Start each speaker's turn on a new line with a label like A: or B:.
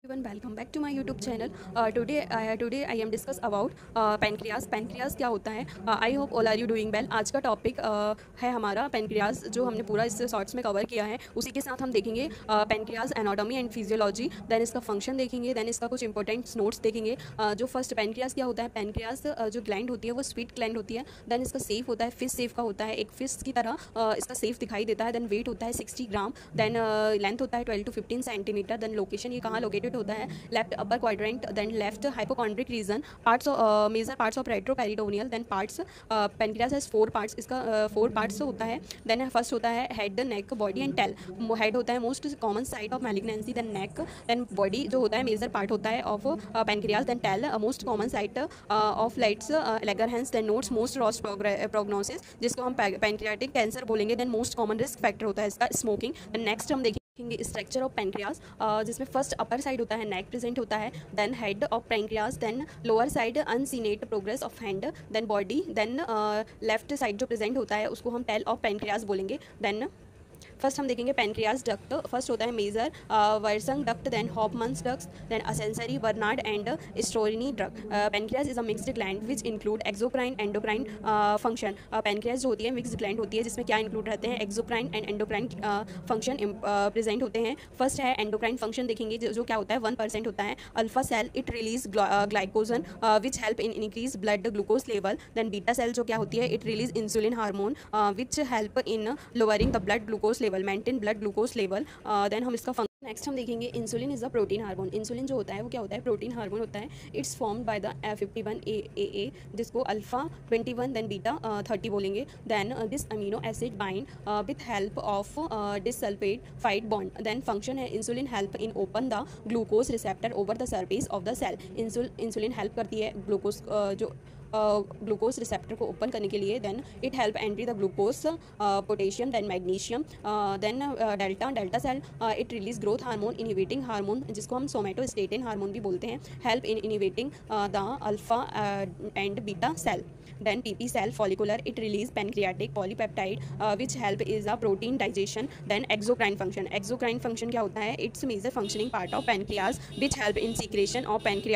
A: Everyone, welcome back to my YouTube channel. Today I am discuss about pancreas. Pancreas क्या होता है? I hope all are you doing well. आज का topic है हमारा pancreas, जो हमने पूरा इस शॉर्ट्स में कवर किया है. उसी के साथ हम देखेंगे pancreas anatomy and physiology, then इसका फंक्शन देखेंगे, देन इसका कुछ इंपॉर्टेंट नोट्स देखेंगे. जो फर्स्ट pancreas क्या होता है? pancreas जो ग्लैंड होती है वो स्वीट ग्लैंड होती है. देन इसका सेफ होता है, फिश सेफ का होता है, एक फिश की तरह इसका सेफ दिखाई देता है. देन वेट होता है 60 ग्राम. देन लेंथ होता है 12 to 15 सेंटीमीटर. देन लोकेशन ये कहाँ लोकेटेड होता है? Left upper quadrant. Then left hypochondriac region. Parts major parts of retroperitoneal. Then parts pancreas has 4 parts. इसका 4 पार्ट्स होता है. देन फर्स्ट होता है head, neck, body and tail. Head होता है most common site of malignancy. Then neck. Then body जो होता है मेजर पार्ट होता है of pancreas. Then tail most common site of islets Langerhans. Then notes most worst prognosis, जिसको हम pancreatic cancer बोलेंगे. Then most common risk factor होता है इसका स्मोकिंग. नेक्स्ट हम देखेंगे स्ट्रक्चर ऑफ पेनक्रियास, जिसमें फर्स्ट अपर साइड होता है नेक प्रेजेंट होता है. Then head of pancreas. Then lower side uncinate progress of hand. Then body. Then left side जो प्रेजेंट होता है उसको हम टेल ऑफ पेनक्रियास बोलेंगे. देन फर्स्ट हम देखेंगे पेनक्रियास डक्ट. फर्स्ट होता है major Wirsung duct. Then हॉफमन्स duct. Then accessory, Bernard and Santorini duct. Pancreas is a mixed gland which include exocrine endocrine function. Pancreas जो होती है मिक्स्ड ग्लैंड होती है, जिसमें क्या इंक्लूड रहते हैं? Exocrine and endocrine function present होते हैं. फर्स्ट है एंडोक्राइन फंक्शन देखेंगे, जो क्या होता है 1% होता है. Alpha cell it release glycogen which help in increase blood glucose level. Then beta cell जो क्या होती है it release insulin hormone which help in lowering the blood glucose level, maintain blood glucose level. Then हम इसका next हम देखेंगे insulin is a protein hormone. Insulin जो होता है वो क्या होता है? प्रोटीन हार्मोन होता है. It's formed by the 51AA, जिसको अल्फा 21 देन बीटा 30 बोलेंगे. Then this amino acid bind with help of disulphate fight bond. Then function है insulin help in open the glucose receptor over the surface of the cell. Insulin help करती है glucose जो glucose receptor को open करने के लिए. Then it help entry the glucose, potassium, then magnesium. Then delta cell it release growth hormone, inhibiting hormone, जिसको हम somatostatin hormone भी बोलते हैं. Help in inhibiting the alpha and beta cell. Then PP cell follicular it release pancreatic polypeptide which help is a protein digestion. Then exocrine function. Exocrine function क्या होता है? It's major functioning part of pancreas which help in secretion of pancreas